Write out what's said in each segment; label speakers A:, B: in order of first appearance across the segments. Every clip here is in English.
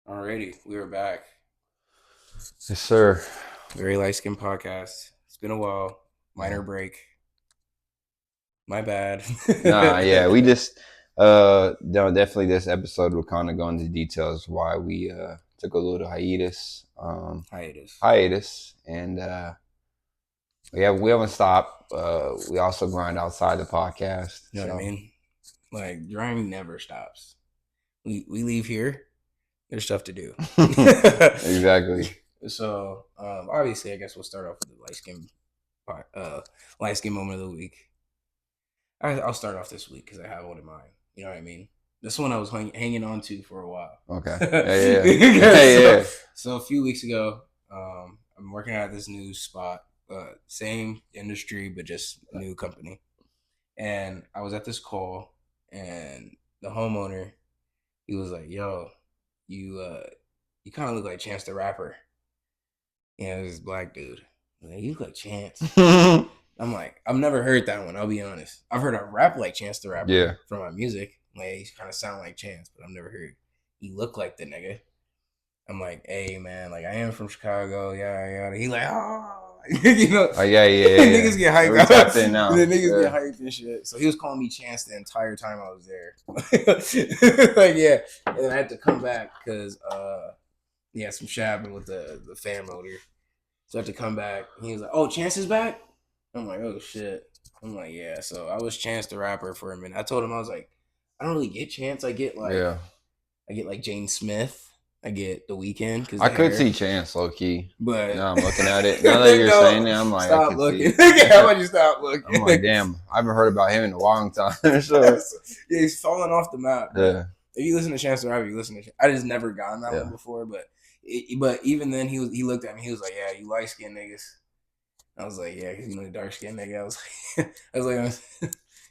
A: Alrighty, we are back.
B: Yes, sir.
A: Very Light Skin Podcast. It's been a while. Minor break. My bad.
B: We just definitely this episode will kind of go into details why we took a little hiatus. And we haven't stopped. We also grind outside the podcast.
A: You know what I mean? Like grinding never stops. We leave here. There's stuff to do.
B: Exactly.
A: So obviously, I guess we'll start off with the light skin moment of the week. I'll start off this week because I have one in mind. You know what I mean? This one I was hanging on to for a while.
B: Okay. Yeah.
A: So a few weeks ago, I'm working at this new spot, same industry but just new company, and I was at this call, and the homeowner, he was like, "Yo, you kind of look like Chance the Rapper." Yeah, this black dude. Like, you look like Chance. I'm like, I've never heard that one. I'll be honest. I've heard a rap like Chance the Rapper from my music. Like, he kind of sound like Chance, but I've never heard he look like the nigga. I'm like, hey man, like I am from Chicago. Yeah. He like, you know, niggas get hyped out. The niggas get hyped and shit. So he was calling me Chance the entire time I was there. Like, yeah, and I had to come back because he had some shit happen with the fan motor. So I had to come back. He was like, "Oh, Chance is back." I'm like, "Oh shit." I'm like, "Yeah." So I was Chance the Rapper for a minute. I told him, I was like, "I don't really get Chance. I get like Jane Smith. I get The Weeknd."
B: I could see Chance low key,
A: but
B: now I'm looking at it. Now that you're saying it, I'm like,
A: stop looking. How about you stop looking?
B: I'm like, damn, I haven't heard about him in a long time. So
A: yeah, he's falling off the map.
B: Yeah.
A: If you listen to Chance the Rapper, you listen to. I just never gotten that one before, but even then he looked at me. He was like, "Yeah, you light skinned niggas." I was like, "Yeah, because you know the dark skinned nigga." I was like,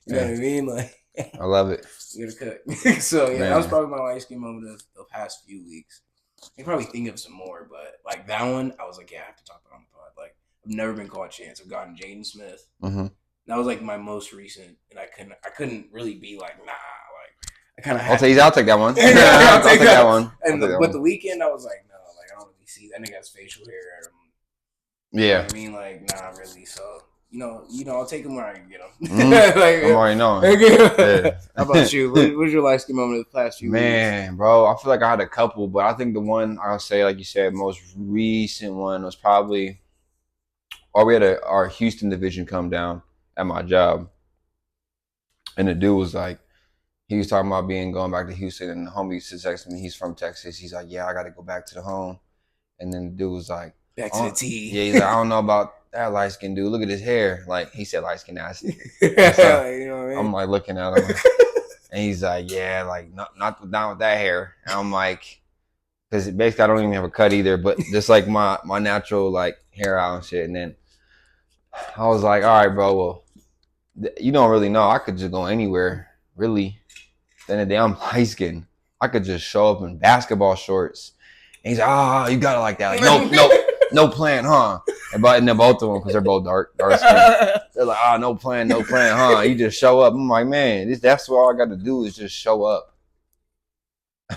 A: you know what I mean? Like,
B: I love it.
A: You gotta cook. So yeah, that was probably my light skin moment of the past few weeks. I can probably think of some more, but like that one, I was like, yeah, I have to talk about on the pod. Like, I've never been called Chance. I've gotten Jaden Smith.
B: Mm-hmm.
A: That was like my most recent, and I couldn't really be like, nah. Like, I kind of.
B: I'll take that one.
A: I'll take that
B: one.
A: And with The Weeknd, I was like, no, like I don't really see that nigga has facial hair.
B: Yeah.
A: You know what I mean, like, nah, really. So. You know, I'll take him where I can get him.
B: Like, I'm already knowing. Yeah.
A: How about you? What was your light skin moment of the past few weeks?
B: Man, bro, I feel like I had a couple, but I think the one I'll say, like you said, most recent one was probably, we had our Houston division come down at my job, and the dude was like, he was talking about going back to Houston, and the homie used to text me. He's from Texas. He's like, yeah, I got to go back to the home, and then the dude was like,
A: back to the T.
B: Yeah, he's like, I don't know about that light skinned dude. Look at his hair. Like, he said light skin nasty. So,
A: you know what I mean?
B: I'm like looking at him. And he's like, yeah, like not with that hair. And I'm like, because basically I don't even have a cut either, but just like my natural like hair out and shit. And then I was like, all right, bro, well, you don't really know. I could just go anywhere, really. Then the day I'm light skinned, I could just show up in basketball shorts. And he's like, you got it like that. Like, no plan, huh? And then both of them, because they're both dark skin. They're like, no plan, huh? You just show up. I'm like, man, that's what all I got to do is just show up.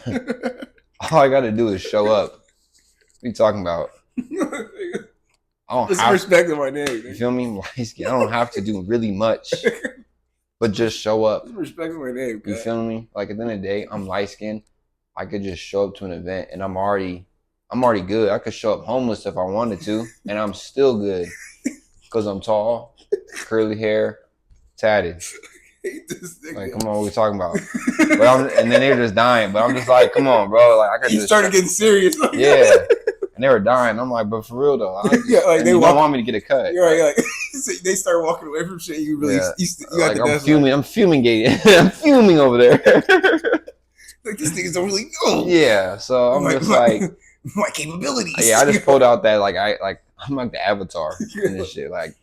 B: All I got to do is show up. What are you talking about? I don't
A: have respect my name.
B: You feel me? Light skin. I don't have to do really much, but just show up.
A: Respect my name.
B: You feel me? Like, at the end of the day, I'm light skinned. I could just show up to an event, and I'm already good. I could show up homeless if I wanted to, and I'm still good because I'm tall, curly hair, tatted. Like, come on, what are we talking about? And then they're just dying, but I'm just like, come on, bro. Like, I could
A: just started getting serious.
B: Yeah, and they were dying. I'm like, but for real though, they don't want me to get a cut.
A: You're right. Like, they start walking away from shit. You really, you got
B: like, I'm fuming. I'm fumigating. I'm fuming over there.
A: Like, these niggas don't really know.
B: Yeah, so I'm just like.
A: My capabilities.
B: Yeah, I just pulled out that I'm like the Avatar in this shit. Like,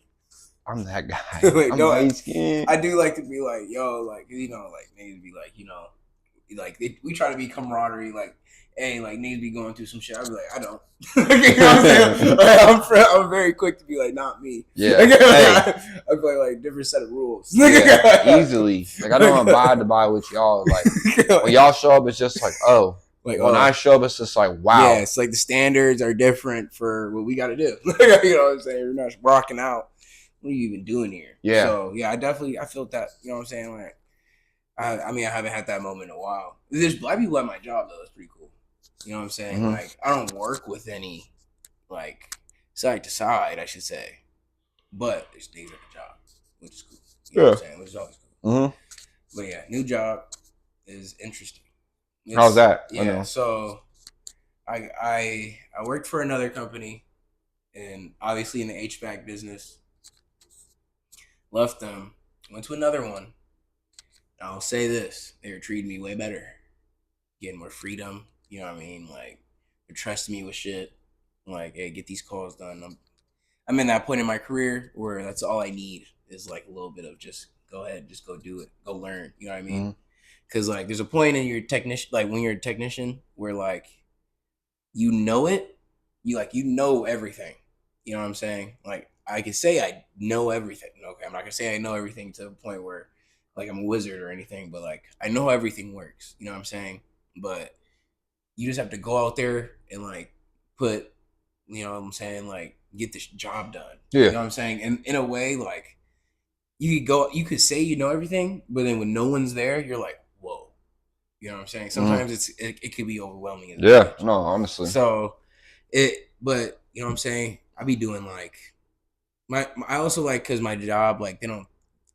B: I'm that guy.
A: Wait,
B: I'm light skinned.
A: I do like to be like, yo, like, you know, like niggas be like, you know, like we try to be camaraderie. Like, hey, like niggas be going through some shit. I be like, I don't. You know what I'm saying? I'm very quick to be like, not me.
B: Yeah.
A: I play like different set of rules.
B: Yeah, easily. Like, I don't abide with y'all. Like, when y'all show up, it's just like, oh.
A: Like
B: when I show up, it's just like, wow.
A: Yeah, it's like the standards are different for what we got to do. You know what I'm saying? We're not rocking out. What are you even doing here?
B: Yeah.
A: So yeah, I felt that. You know what I'm saying? Like, I mean, I haven't had that moment in a while. There's black people at my job though. It's pretty cool. You know what I'm saying?
B: Mhm.
A: Like, I don't work with any, like, side to side, I should say. But there's days at the job, which is cool. You know what I'm saying? Which is always cool.
B: Mhm.
A: But yeah, new job is interesting.
B: How's that?
A: Yeah. So I worked for another company, and obviously in the HVAC business. Left them, went to another one. I'll say this: they were treating me way better, getting more freedom. You know what I mean? Like, they're trusting me with shit. Like, hey, get these calls done. I'm in that point in my career where that's all I need is like a little bit of just go ahead, just go do it, go learn. You know what I mean? Because like, there's a point in your technician, like when you're a technician, where like you know it, you know everything. You know what I'm saying? Like, I can say I know everything. Okay, I'm not gonna say I know everything to the point where like I'm a wizard or anything, but like I know how everything works. You know what I'm saying? But you just have to go out there and like put, you know what I'm saying, like get this job done.
B: Yeah.
A: You know what I'm saying? And in a way, like you could say you know everything, but then when no one's there, you're like, whoa. You know what I'm saying? Sometimes it could be overwhelming.
B: Yeah, no, honestly.
A: So but you know what I'm saying? I be doing like I also like, because my job, like, they don't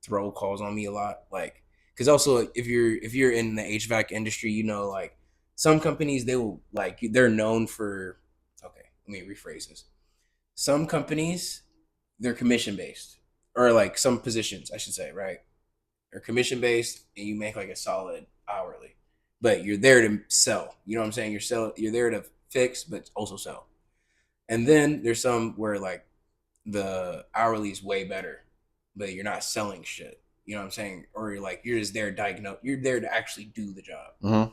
A: throw calls on me a lot, like, because also if you're in the HVAC industry, you know, like some companies, they will, like, they're known for, okay, let me rephrase this. Some companies, they're commission based, or like some positions I should say, right, are commission based, and you make like a solid hourly, but you're there to sell. You know what I'm saying? You're there to fix, but also sell. And then there's some where like the hourly is way better, but you're not selling shit. You know what I'm saying? Or you're just there diagnose. You're there to actually do the job.
B: Mm-hmm.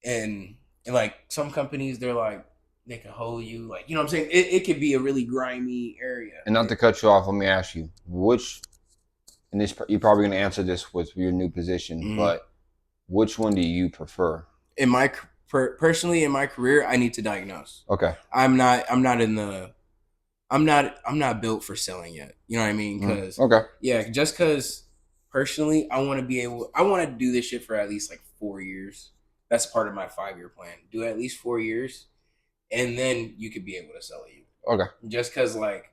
A: And like some companies, they're like, they can hold you. Like, you know what I'm saying? It could be a really grimy area.
B: And not to cut you off, let me ask you, and this, you're probably going to answer this with your new position, but which one do you prefer?
A: In my personally, in my career, I need to diagnose.
B: Okay.
A: I'm not built for selling yet. You know what I mean? Because just because personally, I want to do this shit for at least like 4 years. That's part of my 5-year plan. Do at least 4 years, and then you could be able to sell it.
B: Okay. Just
A: because like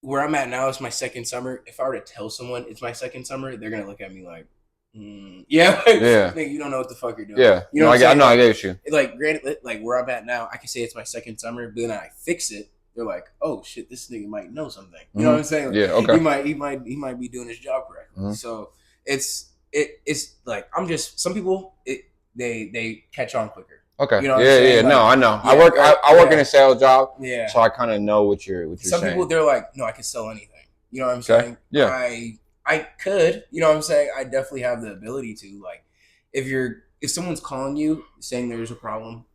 A: where I'm at now is my second summer. If I were to tell someone it's my second summer, they're gonna look at me like, yeah, you don't know what the fuck you're doing.
B: Yeah,
A: you know, I
B: get you.
A: Like, granted, like where I'm at now, I can say it's my second summer, but then I fix it. They're like, oh shit, this nigga might know something. You know what I'm saying? Like,
B: yeah, okay.
A: He might be doing his job correctly. So it's like, I'm just, some people they catch on quicker.
B: Okay.
A: You know
B: like, no, I know. Yeah, I work in a sales job. Yeah. So I kind of know what you're
A: some
B: saying.
A: People, they're like, no, I can sell anything. You know what I'm saying?
B: Yeah.
A: I could, you know what I'm saying? I definitely have the ability to, like, if someone's calling you saying there's a problem,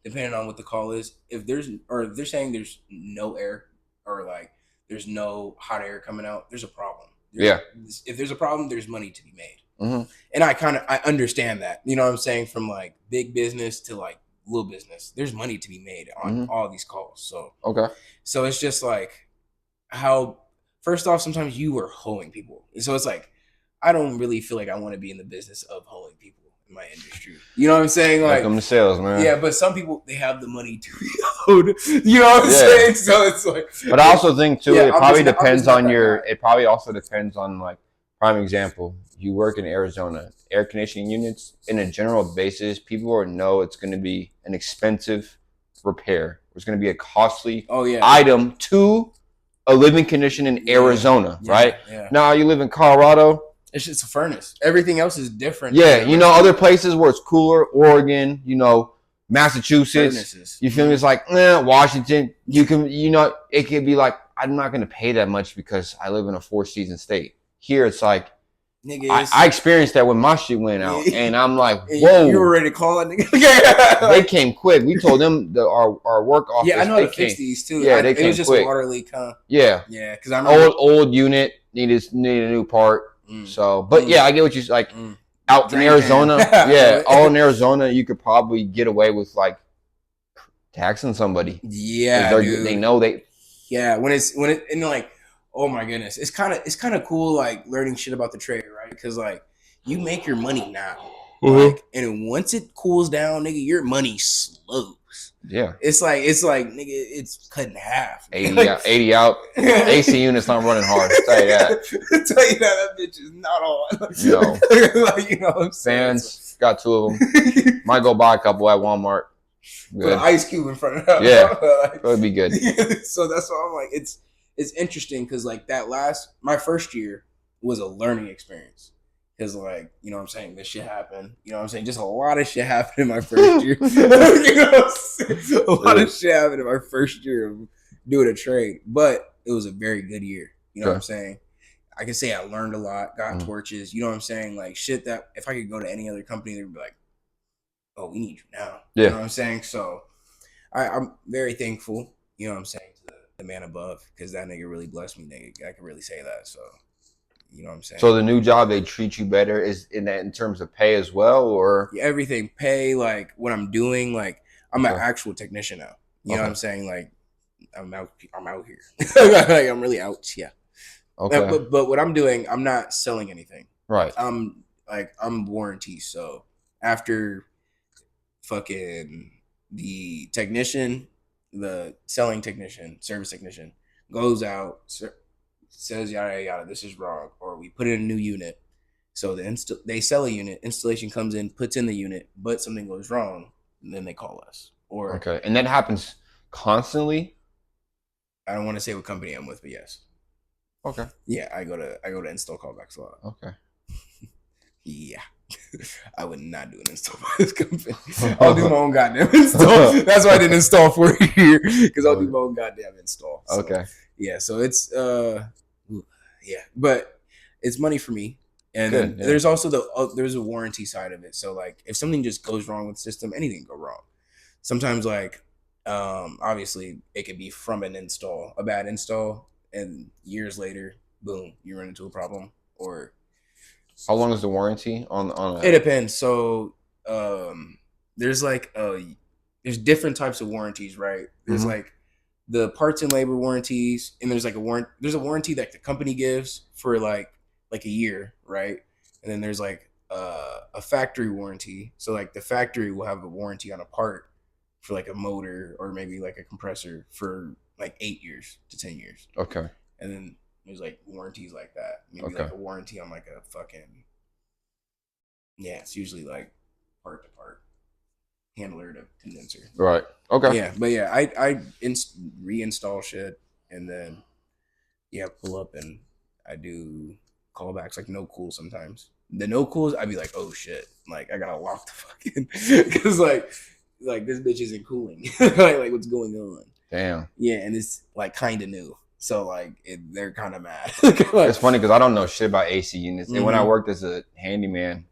A: depending on what the call is, if they're saying there's no air, or like there's no hot air coming out, there's a problem. If there's a problem, there's money to be made. And I understand that, you know what I'm saying? From like big business to like little business, there's money to be made on all these calls. So, so it's just like how, first off, sometimes you are hoeing people. And so it's like, I don't really feel like I want to be in the business of hoeing people in my industry. You know what I'm saying? Like,
B: welcome to sales, man.
A: Yeah, but some people, they have the money to be hoed. You know what I'm saying? So it's like,
B: but I also think too, it probably depends on it probably also depends on, like, prime example, you work in Arizona, air conditioning units, in a general basis, people know it's going to be an expensive repair. It's going to be a costly item to a living condition in Arizona, right? Yeah. Now you live in Colorado.
A: It's just a furnace. Everything else is different.
B: Yeah, you know, other places where it's cooler, Oregon, you know, Massachusetts. Furnaces. You feel me? It's like, Washington. You can, you know, it could be like, I'm not going to pay that much because I live in a 4-season state. Here, it's like, I experienced that when my shit went out, and I'm like, whoa.
A: You were ready to call it, nigga?
B: They came quick. We told them our work office.
A: Yeah, I know how to fix these too.
B: Yeah, they came quick. It was
A: just a water leak, huh?
B: Yeah.
A: Yeah, because I remember
B: old unit needed a new part. So, but yeah, I get what you like. out in
A: Drain can.
B: Arizona, yeah, all in Arizona, you could probably get away with like taxing somebody because
A: Yeah,
B: they
A: dude.
B: know they.
A: Yeah, and like, oh my goodness, it's kind of cool like learning shit about the trade, right? Because like you make your money now,
B: Mm-hmm.
A: like, and then once it cools down, nigga, your money slows.
B: Yeah,
A: It's like nigga, it's cut in half.
B: 80 out, 80 out. AC units not running hard. Tell you that.
A: Tell you that bitch is not on.
B: No.
A: Like, you know what I'm saying?
B: Fans, got 2 of them. Might go buy a couple at Walmart.
A: Put an
B: Good.
A: ice cube in front of them.
B: Yeah,
A: Like,
B: that would be good.
A: so that's why I'm like, it's interesting because like my first year was a learning experience. Because like, you know what I'm saying, this shit happened. You know what I'm saying? Just a lot of shit happened in my first year. You know what I'm saying? A lot of shit happened in my first year of doing a trade. But it was a very good year. You know what I'm saying? I can say I learned a lot, got torches, you know what I'm saying? Like shit that if I could go to any other company, they'd be like, oh, we need you now.
B: Yeah.
A: You know what I'm saying? So I'm very thankful, you know what I'm saying, to the man above, because that nigga really blessed me, nigga. I can really say that. So, you know what I'm saying?
B: So the new job, they treat you better is in that in terms of pay as well, or
A: everything, pay, like what I'm doing, like I'm an actual technician now. You know what I'm saying? Like I'm out here. Like I'm really out. Yeah.
B: Okay.
A: But what I'm doing, I'm not selling anything.
B: Right.
A: I'm warranty. So after fucking the technician, the selling technician, service technician goes out, says yada yada, this is wrong, or we put in a new unit. So they sell a unit, installation comes in, puts in the unit, but something goes wrong, and then they call us. Or
B: okay, and that happens constantly.
A: I don't want to say what company I'm with, but yes.
B: Okay.
A: Yeah, I go to install callbacks a lot.
B: Okay.
A: Yeah. I would not do an install for this company. I'll do my own goddamn install. That's why I didn't install for a year, because I'll do my own goddamn install. So,
B: okay.
A: Yeah, so it's yeah, but it's money for me. And
B: Good,
A: then
B: yeah.
A: there's also there's a warranty side of it. So like if something just goes wrong with the system, anything can go wrong. Sometimes like obviously it could be from an install, a bad install, and years later, boom, you run into a problem. Or
B: how long is the warranty on
A: it depends. So there's like there's different types of warranties, right? There's like the parts and labor warranties, and there's like there's a warranty that the company gives for like a year, right? And then there's like a factory warranty. So like the factory will have a warranty on a part for like a motor or maybe like a compressor for like 8 years to 10 years.
B: Okay.
A: And then there's like warranties like that. Maybe like a warranty on like a fucking, yeah, it's usually like part to part, handler to condenser.
B: Right. Okay.
A: Yeah, but yeah, I reinstall shit, and then pull up, and I do callbacks like no cool sometimes. The no cools, I'd be like, oh shit, like I gotta lock the fucking, because like this bitch isn't cooling. like what's going on?
B: Damn.
A: Yeah, and it's like kind of new, so like they're kind of mad.
B: Like, it's funny because I don't know shit about AC units, and when I worked as a handyman,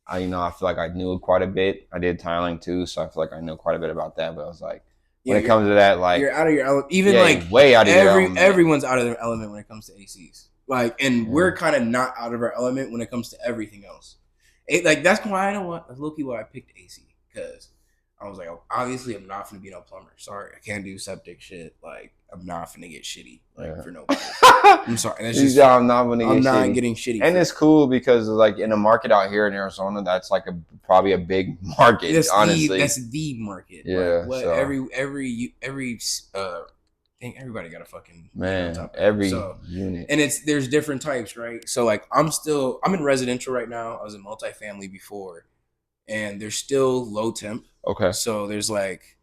B: I feel like I knew quite a bit. I did tiling too, so I feel like I know quite a bit about that. But I was like, when it comes to that, like
A: you're out of your element. Even like
B: way out of your element.
A: Everyone's out of their element when it comes to ACs. Like, and we're kind of not out of our element when it comes to everything else. Like that's why I don't want low-key why I picked AC, because I was like, obviously I'm not gonna be no plumber. Sorry, I can't do septic shit. Like I'm not gonna get shitty for nobody. I'm sorry. That's just
B: I'm not
A: getting shitty.
B: And it's cool because like in a market out here in Arizona, that's like probably a big market. Honestly,
A: that's the market.
B: Yeah.
A: Like,
B: so.
A: every I think everybody got a fucking
B: every unit.
A: And there's different types, right? So like I'm in residential right now. I was in multifamily before, and there's still low temp.
B: Okay.
A: So there's like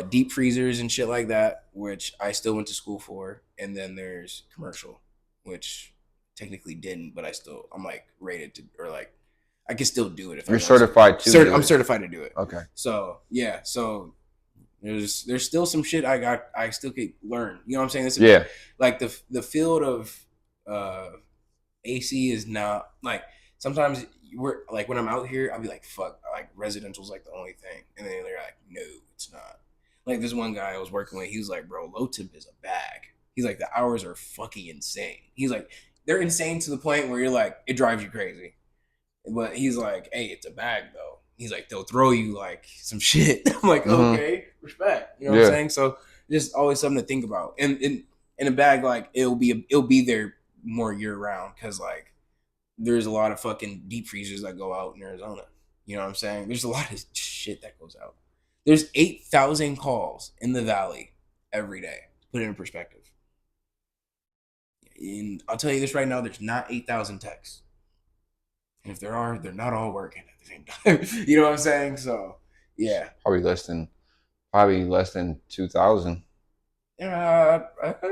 A: deep freezers and shit like that, which I still went to school for. And then there's commercial, which technically didn't, but I'm like rated to, or like I can still do it if
B: you're certified to.
A: I'm certified to do it.
B: Okay.
A: So yeah, so there's still some shit I still could learn. You know what I'm saying? Like the field of AC is not like, sometimes we're like, when I'm out here, I'll be like, fuck, like residential's like the only thing. And then they're like, no, it's not. Like this one guy I was working with, he was like, bro, low temp is a bag. He's like, the hours are fucking insane. He's like, they're insane to the point where you're like, it drives you crazy. But he's like, hey, it's a bag though. He's like, they'll throw you like some shit. I'm like,
B: Mhm.
A: okay, respect. You know what
B: Yeah.
A: I'm saying? So just always something to think about. And in a bag, like it'll be there more year round because like there's a lot of fucking deep freezers that go out in Arizona. You know what I'm saying? There's a lot of shit that goes out. There's 8,000 calls in the valley every day. Put it in perspective. And I'll tell you this right now: there's not 8,000 texts. And if there are, they're not all working at the same time. You know what I'm saying? So, yeah.
B: Probably less than 2,000.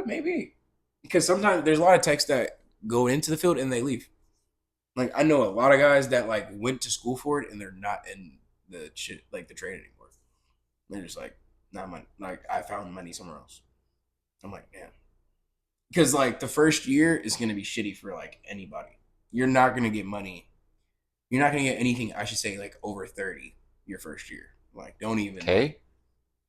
A: Maybe. Because sometimes there's a lot of texts that go into the field and they leave. Like, I know a lot of guys that, like, went to school for it and they're not in the shit, like, the trade anymore. They're just like, not money. Like, I found money somewhere else. I'm like, damn. Because, like, the first year is going to be shitty for, like, anybody. You're not going to get money. You're not going to get anything, I should say, like, over 30 your first year. Like, don't even.
B: Okay.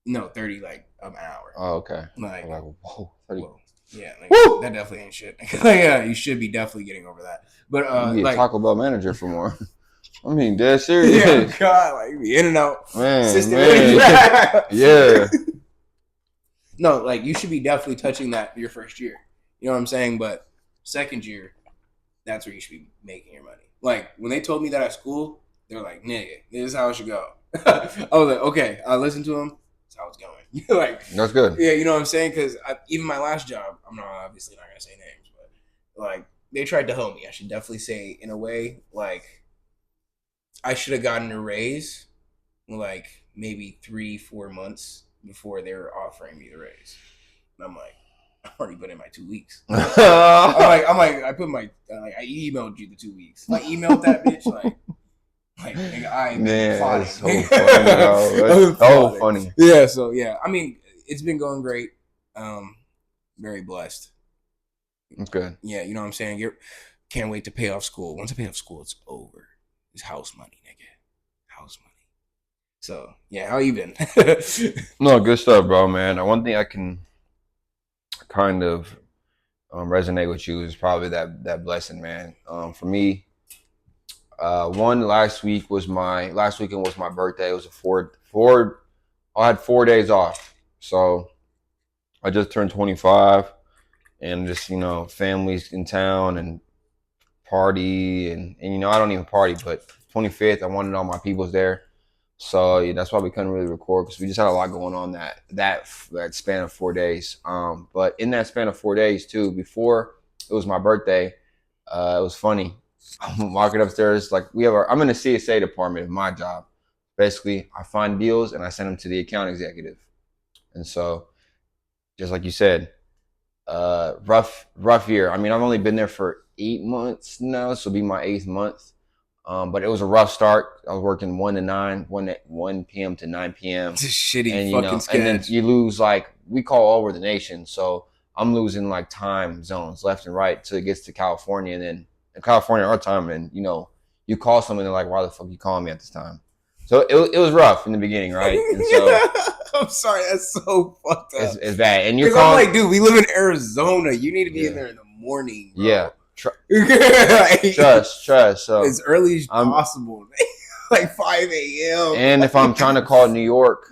A: No, 30, like, an hour.
B: Oh, okay.
A: Like,
B: whoa, 30.
A: Whoa. Yeah, like,
B: Woo!
A: That definitely ain't shit. Yeah, you should be definitely getting over that. But,
B: you be a
A: like,
B: Taco Bell manager for more. I mean, dead serious.
A: Yeah, God, like, be in and out.
B: Man.
A: Yeah. No, like, you should be definitely touching that your first year. You know what I'm saying? But second year, that's where you should be making your money. Like, when they told me that at school, they're like, nigga, this is how it should go. I was like, okay, I listened to them. That's how it's going. Like,
B: that's good.
A: Yeah, you know what I'm saying? Because even my last job, I'm obviously not going to say names, but, like, they tried to help me. I should definitely say, in a way, like, I should have gotten a raise, like, maybe 3-4 months before they were offering me the raise. And I'm like, I already put in my 2 weeks. I'm like, I put my, I emailed you the 2 weeks. I emailed that bitch, like nigga, I ain't been plotting.
B: That's so funny, bro. That's so funny.
A: Yeah, so yeah, I mean, it's been going great. Very blessed.
B: Okay.
A: Yeah, you know what I'm saying? Can't wait to pay off school. Once I pay off school, it's over. It's house money, nigga. House money. So, yeah, how you been?
B: No, good stuff, bro, man. One thing I can kind of resonate with you is probably that blessing, man. For me, last weekend was my birthday. It was I had 4 days off. So I just turned 25 and just, families in town and party and I don't even party, but 25th, I wanted all my peoples there. So yeah, that's why we couldn't really record because we just had a lot going on that span of 4 days. But in that span of 4 days too, before it was my birthday, it was funny. I'm walking upstairs, like I'm in the CSA department of my job. Basically, I find deals and I send them to the account executive. And so, just like you said, rough year. I mean, I've only been there for 8 months now, so it'll be my 8th month. But it was a rough start. I was working 1 to 9, 1 p.m. to 9 p.m.
A: It's a shitty
B: and,
A: fucking schedule.
B: And then you lose, like, we call all over the nation. So I'm losing, like, time zones left and right till it gets to California. And then in California, our time, and, you call someone, they're like, why the fuck you calling me at this time? So it was rough in the beginning, right? And so
A: I'm sorry, that's so fucked up.
B: It's bad. And you're
A: calling, I'm like, dude, we live in Arizona. You need to be in there in the morning, bro.
B: Yeah. Trust. So
A: as early as possible, like 5 a.m.
B: And if I'm trying to call New York,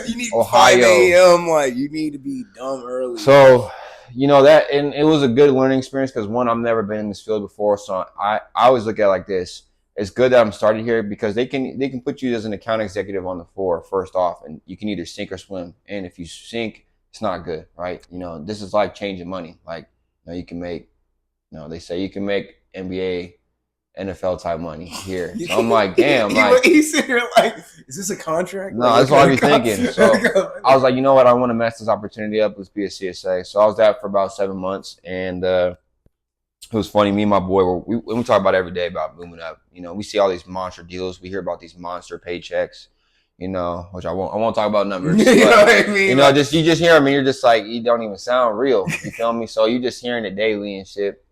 A: you need
B: Ohio,
A: 5 a.m. Like you need to be dumb early.
B: So that, and it was a good learning experience because one, I've never been in this field before, so I always look at it like this. It's good that I'm started here because they can put you as an account executive on the floor first off, and you can either sink or swim. And if you sink, it's not good, right? This is life changing money. Like you can make. They say you can make NBA, NFL type money here. So I'm like, damn.
A: He's sitting here like, is this a contract?
B: No, that's what I be thinking. So I was like, you know what? I want to mess this opportunity up. Let's be a CSA. So I was there for about 7 months. And it was funny. Me and my boy, we talk about it every day about moving up. We see all these monster deals. We hear about these monster paychecks. Which I won't talk about numbers. But,
A: you know what I mean?
B: You just hear them and you're just like, you don't even sound real. You feel me? So you just hearing it daily and shit.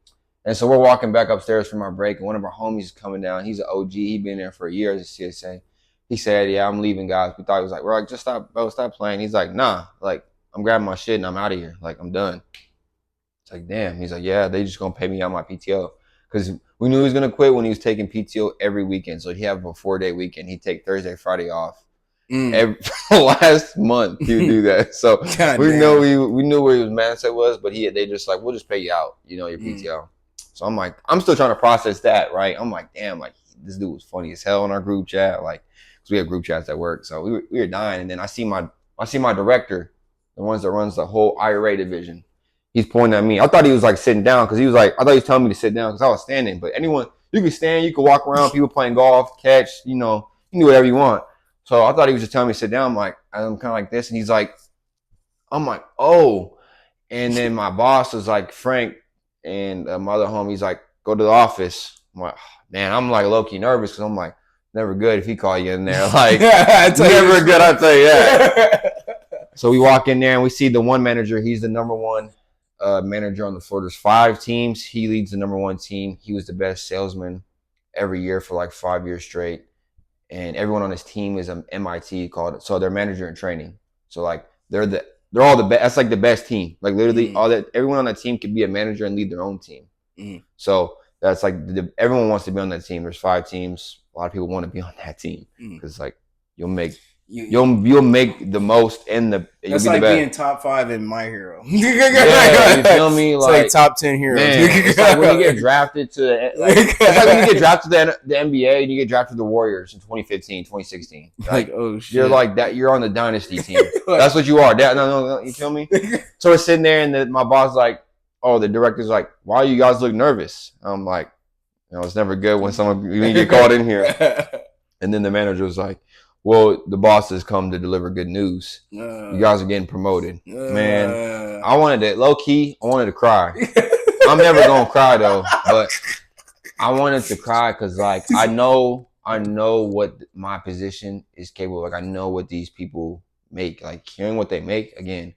B: And so we're walking back upstairs from our break, and one of our homies is coming down. He's an OG. He's been there for a year as a CSA. He said, yeah, I'm leaving, guys. We thought he was like, we're like, just stop, bro, stop playing. He's like, nah, like, I'm grabbing my shit and I'm out of here. Like, I'm done. It's like, damn. He's like, yeah, they just going to pay me out my PTO. because we knew he was gonna quit when he was taking PTO every weekend. So he'd have a 4-day weekend. He'd take Thursday, Friday off. Every last month he would do that. So we knew where his mindset was, but they just like, we'll just pay you out, your PTO. So I'm like, I'm still trying to process that, right? I'm like, damn, like this dude was funny as hell in our group chat, like, because we have group chats at work. So we were dying, and then I see my director, the ones that runs the whole IRA division. He's pointing at me. I thought he was like sitting down because I thought he was telling me to sit down because I was standing. But anyone, you can stand, you can walk around, people playing golf, catch, you can do whatever you want. So I thought he was just telling me to sit down. I'm kind of like this, and I'm like, oh. And then my boss was like, Frank, and my other homie's like, go to the office. I'm like, man, I'm like low key nervous because I'm like, never good if he call you in there. Like, never good, I tell you that. So we walk in there and we see the one manager. He's the number one manager on the floor. There's 5 teams. He leads the number 1 team. He was the best salesman every year for like 5 years straight. And everyone on his team is an MIT so they're manager in training. So like they're all the best. That's like the best team. Like literally everyone on that team could be a manager and lead their own team. So that's like everyone wants to be on that team. There's 5 teams. A lot of people want to be on that team because like you'll make the most in the.
A: That's like being top 5 in My Hero.
B: Yeah, you feel me?
A: It's like top 10 heroes.
B: Man, it's like when you get drafted to it's like when you get drafted to the NBA and you get drafted to the Warriors in 2015, 2016.
A: Like oh shit,
B: you're like that. You're on the dynasty team. That's what you are. No, you feel me? So we're sitting there and my boss is like, oh, the director's like, why you guys look nervous? I'm like, it's never good when you get called in here. And then the manager was like, well, the boss has come to deliver good news. You guys are getting promoted. Man, I wanted to cry. I'm never going to cry though, but I wanted to cry because like, I know what my position is capable of. Like I know what these people make. Like hearing what they make again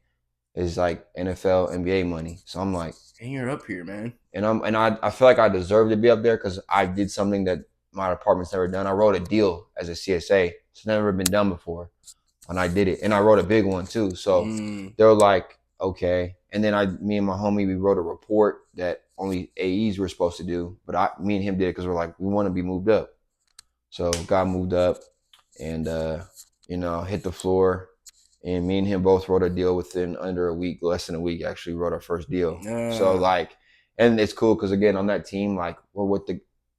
B: is like NFL, NBA money. So I'm like,
A: and you're up here, man.
B: And I feel like I deserve to be up there because I did something that my department's never done. I wrote a deal as a CSA. It's never been done before. And I did it. And I wrote a big one too. So they were like, okay. And then me and my homie, we wrote a report that only AEs were supposed to do. But me and him did it because we're like, we want to be moved up. So got moved up and, hit the floor. And me and him both wrote a deal within under a week, less than a week, actually wrote our first deal. So like, and it's cool because again, on that team, like we're with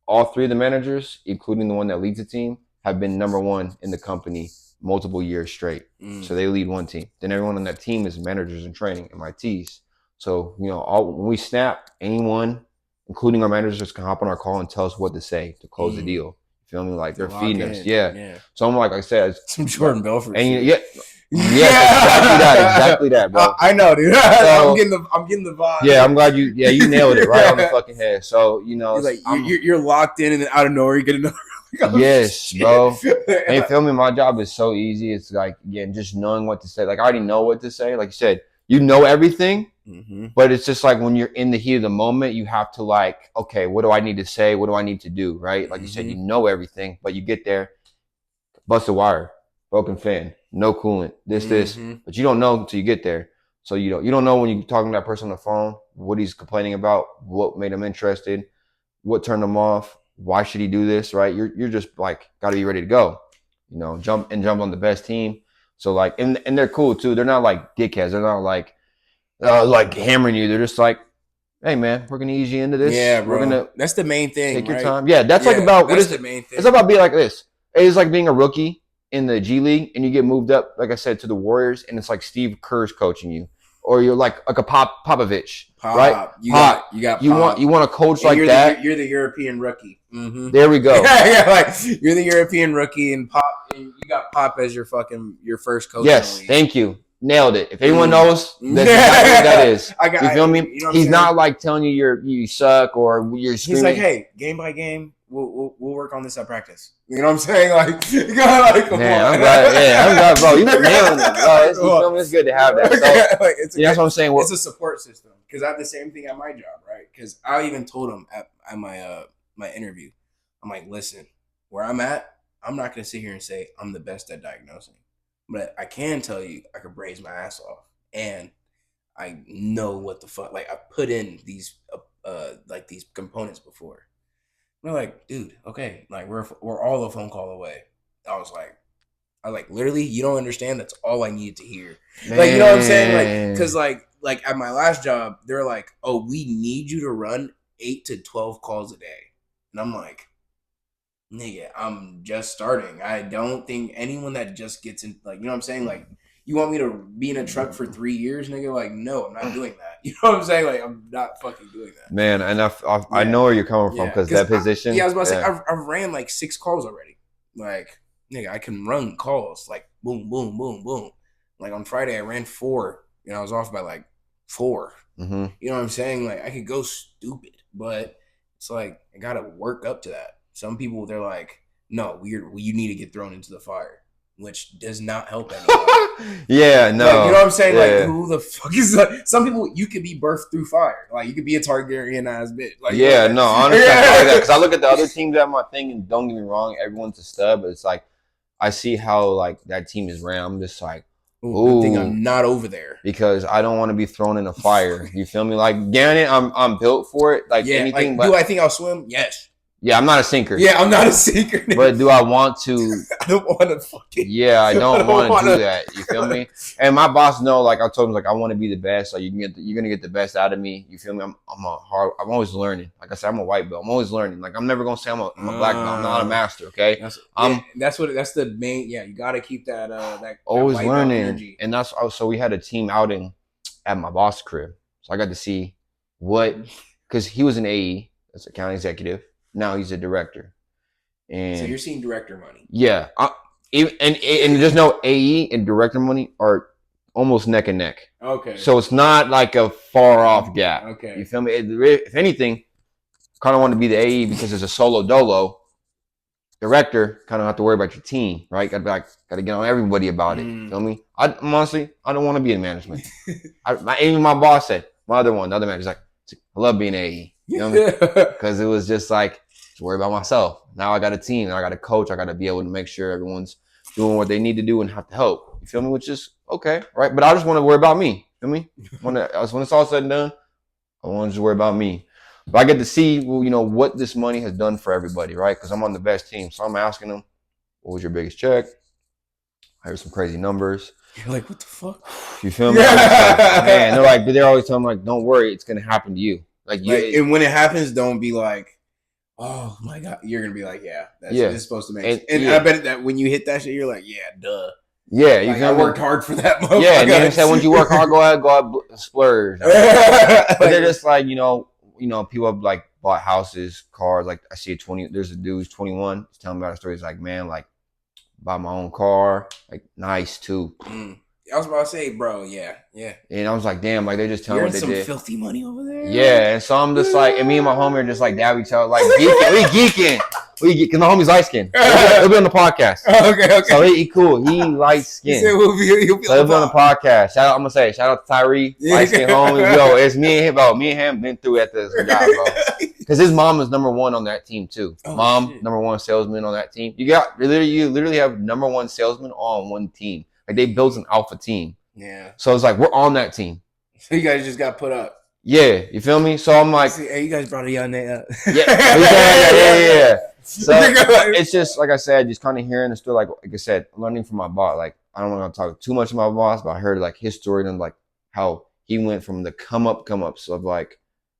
B: all 3 of the managers, including the one that leads the team, have been number 1 in the company multiple years straight. So they lead one team. Then everyone on that team is managers in training, MITs. So, when we snap, anyone, including our managers, can hop on our call and tell us what to say to close the deal. You feel me? Like they're feeding us. Yeah. So I'm like I said,
A: some Jordan Belfort.
B: And yes, exactly that, bro.
A: I know, dude. So, I'm getting the vibe.
B: Yeah, I'm glad you nailed it right on the fucking head. So,
A: like you're locked in and then out of nowhere you get another.
B: Yes, bro. Hey, feel me? My job is so easy. It's like, again, just knowing what to say. Like, I already know what to say. Like you said, you know everything, but it's just like when you're in the heat of the moment, you have to like, okay, what do I need to say? What do I need to do? Right? Like you said, you know everything, but you get there, bust a wire, broken fan, no coolant, this, but you don't know until you get there. So you don't know when you're talking to that person on the phone, what he's complaining about, what made him interested, what turned him off. Why should he do this, right? You're just like got to be ready to go, jump on the best team. So like, and they're cool too. They're not like dickheads. They're not like hammering you. They're just like, hey man, we're gonna ease you into this.
A: Yeah, bro. That's the main thing.
B: Take your time. Yeah, that's like about what is the main thing. It's about being like this. It's like being a rookie in the G League and you get moved up, like I said, to the Warriors, and it's like Steve Kerr's coaching you. Or you're like a Popovich, right? You want a coach like that.
A: You're the European rookie.
B: There we go.
A: Like you're the European rookie, and you got Pop as your first coach.
B: Yes, thank you, nailed it. If anyone knows, that's exactly what that is. You feel me? He's not like telling you you suck or you're screaming.
A: He's like, hey, game by game, we'll work on this at practice. You know what I'm saying? Like, you gotta like, come on.
B: I'm glad, bro. You're nailing it, bro. You feel me? It's good to have that. So, that's what I'm saying.
A: It's a support system because I have the same thing at my job, right? Because I even told him at my interview, I'm like, listen, where I'm at, I'm not gonna sit here and say I'm the best at diagnosing, but I can tell you I could braise my ass off, and I know what the fuck. Like I put in these like these components before. We're like, dude, okay, like we're all a phone call away. I was like, literally, you don't understand. That's all I needed to hear.
B: Man.
A: Like, you know what I'm saying? Like, because like at my last job, they're like, oh, we need you to run 8 to 12 calls a day, and I'm like, nigga, I'm just starting. I don't think anyone that just gets in, like, you know what I'm saying? Like, you want me to be in a truck for 3 years, nigga? Like, no, I'm not doing that. You know what I'm saying? Like, I'm not fucking doing that.
B: Man, and I know where you're coming from because that position.
A: I was about to say, I've ran like 6 calls already. Like, nigga, I can run calls like boom, boom, boom, boom. Like on Friday, I ran 4, and I was off by like 4.
B: Mm-hmm.
A: You know what I'm saying? Like, I could go stupid, but it's like I gotta work up to that. Some people, they're like, no, you need to get thrown into the fire, which does not help anyone.
B: Yeah, no.
A: Like, you know what I'm saying? Yeah. Like, who the fuck is that? Some people, you could be birthed through fire. Like, you could be a Targaryen ass bitch. Like,
B: yeah, no, honestly, I like that because I look at the other teams at my thing, and don't get me wrong, everyone's a stud, but it's like I see how like that team is ran. I'm just like,
A: ooh, good thing I'm not over there
B: because I don't want to be thrown in a fire. You feel me? Like, granted, I'm built for it. Like anything,
A: like, do I think I'll swim? Yes.
B: Yeah, I'm not a sinker.
A: Yeah, I'm not a sinker.
B: But do I want to?
A: I don't want to fucking.
B: Yeah, I don't want to do that. You feel me? And my boss know, like I told him, like I want to be the best. Like you're gonna get the best out of me. You feel me? I'm always learning. Like I said, I'm a white belt. I'm always learning. Like I'm never gonna say I'm a black belt. I'm not a master. Okay.
A: That's the main. Yeah, you got to keep that. That
B: always
A: that
B: learning.
A: Energy.
B: And that's so we had a team outing at my boss' crib, so I got to see because he was an AE, that's a county executive. Now he's a director. And
A: so you're seeing director money.
B: Yeah. And there's no AE and director money are almost neck and neck.
A: Okay.
B: So it's not like a far off gap.
A: Okay.
B: You feel me? If anything, kind of want to be the AE because it's a solo dolo. Director, kind of have to worry about your team, right? Got to get on everybody about it. Feel me? Honestly, I don't want to be in management. Even my boss said, the other manager's like, I love being AE. You know what I mean? Because it was just like, to worry about myself. Now I got a team. I got a coach. I got to be able to make sure everyone's doing what they need to do and have to help. You feel me? Which is okay, right? But I just want to worry about me. You feel me? When it's all said and done, I want to just worry about me. But I get to see, what this money has done for everybody, right? Because I'm on the best team. So I'm asking them, what was your biggest check? I heard some crazy numbers.
A: You're like, what the fuck?
B: You feel me? Man, they're like, but they're always telling me, like, don't worry, it's going to happen to you.
A: And when it happens, don't be like, oh my god, you're gonna be like, yeah, it's supposed to make sense. And I bet that when you hit that shit, you're like, yeah, duh.
B: Yeah,
A: like, I worked hard for that.
B: Yeah, and they said, when you work hard, go ahead, splurge. But they're just like, people have like bought houses, cars. Like I see there's a dude who's 21. He's telling me about a story. He's like, man, like buy my own car, like nice too.
A: I was about to say, bro, yeah.
B: And I was like, damn, like they just telling me what they did.
A: Some filthy money over there.
B: Yeah, and so I'm just like, and me and my homie are just like, dab each other, like geeking. Because my homie's light skinned. He'll be on the podcast.
A: Okay.
B: So he cool. He light skinned.
A: He'll be
B: on the podcast. I'm gonna say, shout out to Tyree, light skinned homie. Yo, it's me and him, bro. Me and him been through at this job, bro. Because his mom is number 1 on that team too. Mom, number 1 salesman on that team. You literally have number 1 salesman on one team. Like they built an alpha team.
A: Yeah.
B: So it's like we're on that team.
A: So you guys just got put up.
B: Yeah, you feel me? So I'm like,
A: hey, you guys brought a young name up.
B: Yeah. So it's just like I said, just kind of hearing the story. Like I said, learning from my boss. Like I don't want to talk too much about my boss, but I heard like his story and like how he went from the come ups of like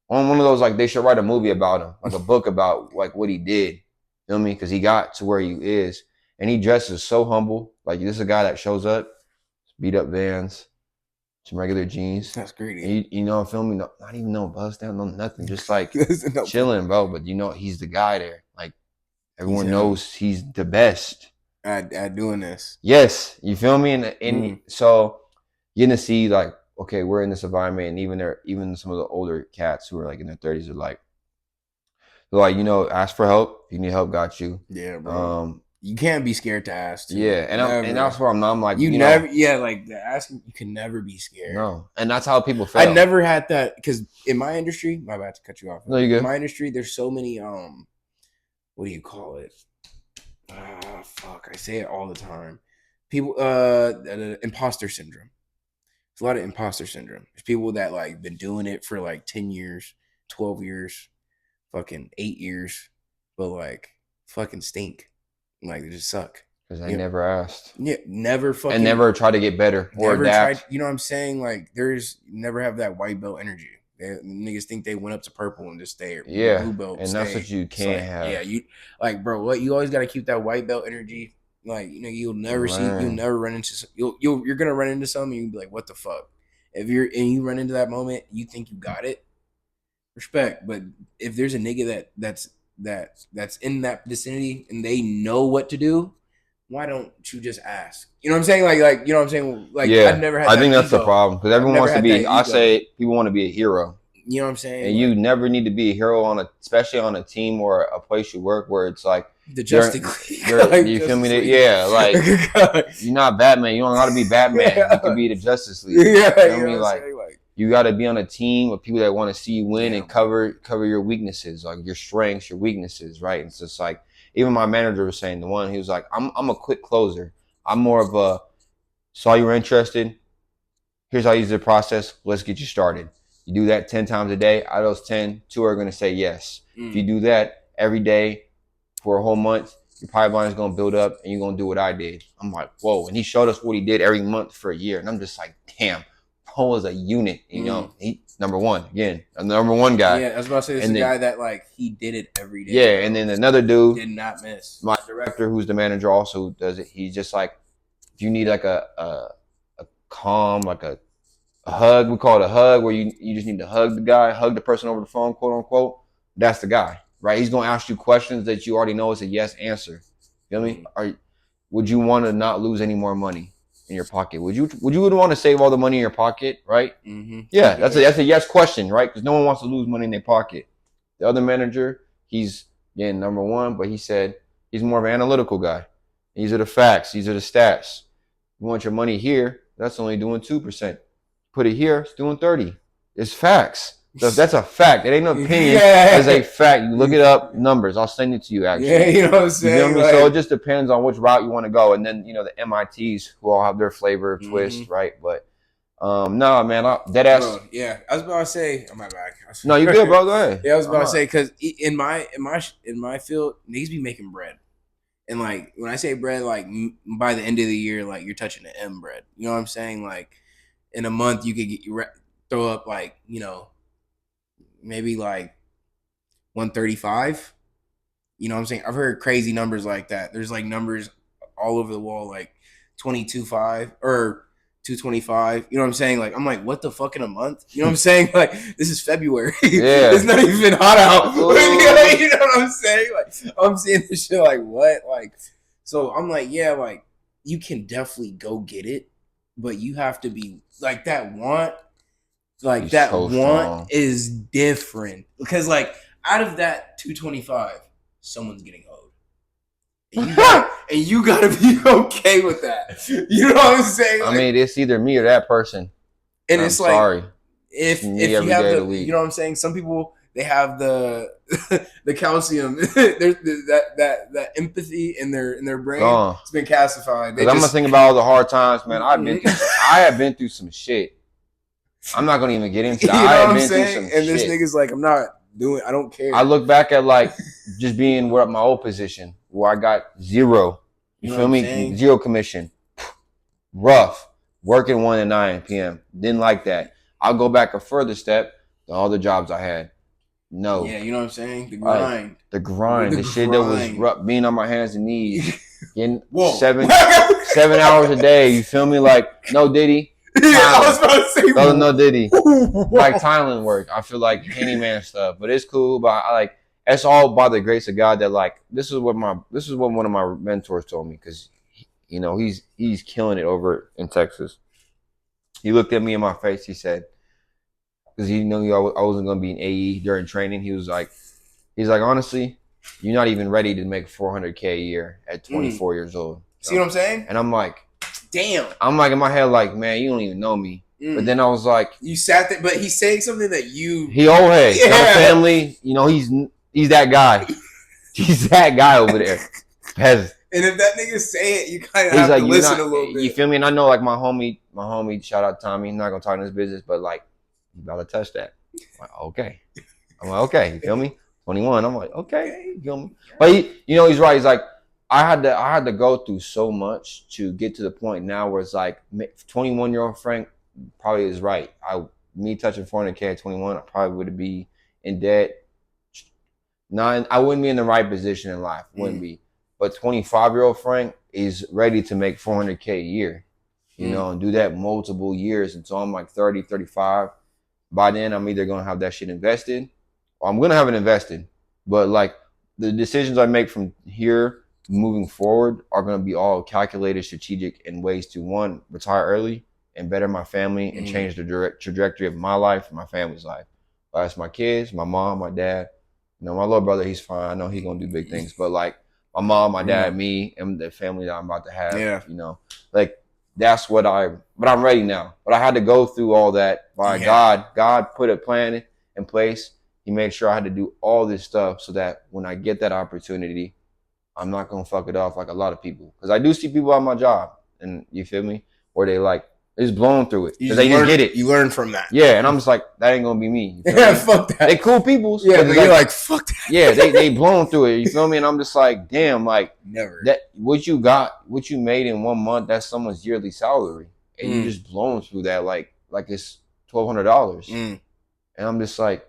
B: on one of those like they should write a movie about him, like a book about like what he did. Feel me? Because he got to where he is. And he dresses so humble. Like, this is a guy that shows up, beat up Vans, some regular jeans.
A: That's greedy.
B: And feel me? Not even no bust down, no nothing. Just like chilling, bro. But he's the guy there. Like, everyone knows he's the best
A: at doing this.
B: Yes. You feel me? And so you're going to see, like, okay, we're in this environment. And even some of the older cats who are like in their 30s are like, ask for help. If you need help, got you.
A: Yeah, bro. You can't be scared to ask. Too.
B: Yeah, and that's where I'm like,
A: never, like the asking, you can never be scared.
B: No, and that's how people feel.
A: I never had that because in my industry, my bad to cut you off.
B: No, you good.
A: In my industry, there's so many what do you call it? Fuck, I say it all the time. People, imposter syndrome. There's a lot of imposter syndrome. There's people that like been doing it for like 10 years, 12 years, fucking 8 years, but like fucking stink. Like they just suck.
B: Because I never asked.
A: Yeah, never fucking.
B: And never try to get better or adapt.
A: Tried, you know what I'm saying? Like there's never have that white belt energy. Niggas think they went up to purple and just stay.
B: Yeah,
A: blue belt,
B: and that's what you can't have.
A: Yeah, you like, bro. What you always got to keep that white belt energy. Like you'll never you'll never run into. You're gonna run into something. You'll be like, what the fuck? If you run into that moment, you think you got it. Respect, but if there's a nigga that's in that vicinity and they know what to do, why don't you just ask? You know what I'm saying? Like you know what I'm saying? Like
B: yeah,
A: I've never had.
B: I think that's the problem because everyone wants to be. I say people want to be a hero.
A: You know what I'm saying?
B: And you never need to be a hero especially on a team or a place you work where it's like
A: the Justice League.
B: You feel me? Yeah, like you're not Batman. You don't got to be Batman. Yeah. You can be the Justice League.
A: Yeah,
B: you know what I mean? Like you got to be on a team with people that want to see you win and cover your weaknesses, like your strengths, your weaknesses, right? And it's just like even my manager was saying he was like, I'm a quick closer. I'm more of a saw you were interested. Here's how I use the process. Let's get you started. You do that 10 times a day. Out of those 10, 2 are going to say yes. If you do that every day for a whole month, your pipeline is going to build up and you're going to do what I did. I'm like, whoa. And he showed us what he did every month for a year. And I'm just like, damn, Paul was a unit, you know. He number one, again, a number one guy.
A: Yeah, I was about to say this is a guy that like he did it every day.
B: Yeah, and then another dude
A: did not miss.
B: My director, who's the manager, also does it. He's just like, if you need like a calm, like a hug, we call it a hug, where you just need to hug the guy, hug the person over the phone, quote unquote. That's the guy, right? He's gonna ask you questions that you already know is a yes answer. You know what I mean? Would you want to not lose any more money in your pocket? Would you want to save all the money in your pocket, right? Mm-hmm. Yeah, that's a yes question, right? Because no one wants to lose money in their pocket. The other manager, he's again number one, but he said he's more of an analytical guy. These are the facts. These are the stats. You want your money here? That's only doing 2%. Put it here, it's doing 30. It's facts. So that's a fact. It ain't no opinion. It's a fact. You look it up, numbers. I'll send it to you, actually. Yeah,
A: you know what I'm saying?
B: You know what I mean? So it just depends on which route you want to go. And then, the MITs who all have their flavor, twist, right? But, no, man, dead ass.
A: Bro, yeah, I was about to say, I'm back.
B: No, you good, bro. Go ahead.
A: Yeah, I was about to say, because in my field, niggas be making bread. And, like, when I say bread, like, by the end of the year, like, you're touching the M bread. You know what I'm saying? Like, in a month, you could throw up, like, maybe, like, 135. You know what I'm saying? I've heard crazy numbers like that. There's, like, numbers all over the wall, like 22.5 or 225. You know what I'm saying? Like, I'm like, what the fuck in a month? You know what I'm saying? Like, this is February.
B: Yeah.
A: It's not even hot out. You know what I'm saying? Like, I'm seeing this shit like, what? Like, so I'm like, yeah, like, you can definitely go get it, but you have to be, like, that want, like, he's that so want strong. Is different. Because, like, out of that 225, someone's getting owed. And you gotta be okay with that. You know what I'm saying? Like,
B: I mean, it's either me or that person.
A: And it's like, sorry. If you have the, you know what I'm saying? Some people, they have the calcium, there's that empathy in their brain. It's been calcified.
B: Because I'm gonna think about all the hard times, man. I have been through some shit. I'm not gonna even get into that.
A: You know what I'm saying? And this nigga's like, I don't care.
B: I look back at like just being at my old position where I got zero. You feel me? Saying? Zero commission. Rough. Working 1 to 9 p.m. Didn't like that. I'll go back a further step to all the jobs I had. No.
A: Yeah, you know what I'm saying? The grind.
B: The shit that was rough, being on my hands and knees. Getting 7 hours a day. You feel me? Like, no Diddy.
A: Yeah, I was about to say
B: no Diddy. Like Thailand work. I feel like handyman stuff. But it's cool. But I like it's all by the grace of God that like this is what one of my mentors told me, because he's killing it over in Texas. He looked at me in my face, he said, because he knew I wasn't gonna be an AE during training. He's like, honestly, you're not even ready to make $400K a year at 24 years old.
A: See what I'm saying?
B: And I'm like,
A: damn.
B: I'm like in my head, like, man, you don't even know me. But then I was like,
A: you sat there, but he's saying something that you.
B: He got a family. He's that guy. He's that guy over there.
A: And if that nigga say it, you kind of have to listen a little bit.
B: You feel me? And I know, like my homie, shout out Tommy. He's not gonna talk in his business, but like, you gotta touch that. I'm like, okay. I'm like, okay, you feel me? 21. I'm like, okay, you feel me? But he's right. He's like, I had to go through so much to get to the point now where it's like 21-year-old Frank probably is right. Me touching 400K at 21, I probably would be in debt. I wouldn't be in the right position in life. Wouldn't be. But 25-year-old Frank is ready to make 400K a year, and do that multiple years until I'm like 30, 35. By then, I'm either going to have that shit invested or I'm going to have it invested. But like the decisions I make from here moving forward are going to be all calculated, strategic, and ways to, one, retire early and better my family and change the direct trajectory of my life and my family's life. That's my kids, my mom, my dad. My little brother, he's fine. I know he's going to do big things. But like my mom, my dad, me, and the family that I'm about to have, like that's but I'm ready now. But I had to go through all that by God. God put a plan in place. He made sure I had to do all this stuff so that when I get that opportunity, I'm not going to fuck it off like a lot of people. Because I do see people at my job, and you feel me? Where they like, just blown through it. Because they just get it.
A: You learn from that.
B: Yeah, and I'm just like, that ain't going to be me.
A: Fuck that.
B: They cool people.
A: Yeah, but you're like, fuck that.
B: Yeah, they blown through it. You feel me? And I'm just like, damn, like,
A: never.
B: That what you made in 1 month, that's someone's yearly salary. And you just blown through that like it's $1,200. And I'm just like,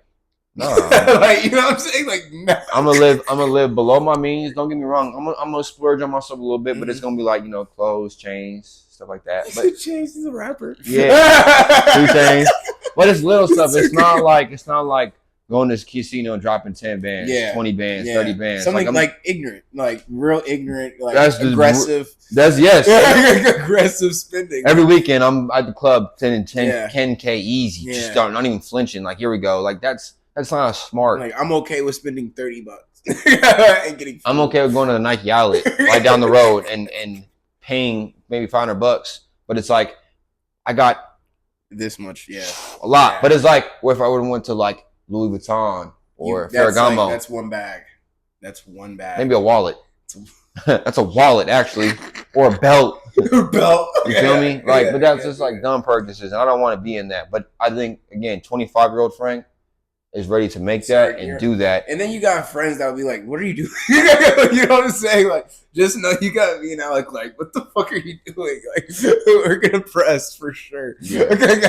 B: no.
A: Like, you know what I'm saying? Like, no.
B: I'm gonna live below my means. Don't get me wrong. I'm gonna splurge on myself a little bit, but it's gonna be like, clothes, chains, stuff like that. But
A: Chains is a rapper.
B: Yeah. 2 chains. But it's little stuff. It's not like going to this casino and dropping 10 bands, 20 bands, 30 bands.
A: Something like ignorant, like real ignorant, like that's aggressive. Aggressive spending.
B: Every weekend I'm at the club 10K easy. Just start not even flinching. Like, here we go. Like that's not smart.
A: Like, I'm okay with spending $30 and getting food.
B: I'm okay with going to the Nike outlet right down the road and paying maybe $500. But it's like I got
A: this much,
B: a lot. Yeah. But it's like, what if I would have went to like Louis Vuitton or Ferragamo?
A: Like, that's one bag.
B: Maybe a wallet. That's a wallet, actually, or a belt. You feel me? Like, but that's just like dumb purchases, and I don't want to be in that. But I think, again, 25-year-old Frank is ready to make that and do that.
A: And then you got friends that will be like, "What are you doing?" You know what I'm saying? Like, just know you got me and Alec. Like, what the fuck are you doing? Like, we're gonna press for sure.
B: Yeah.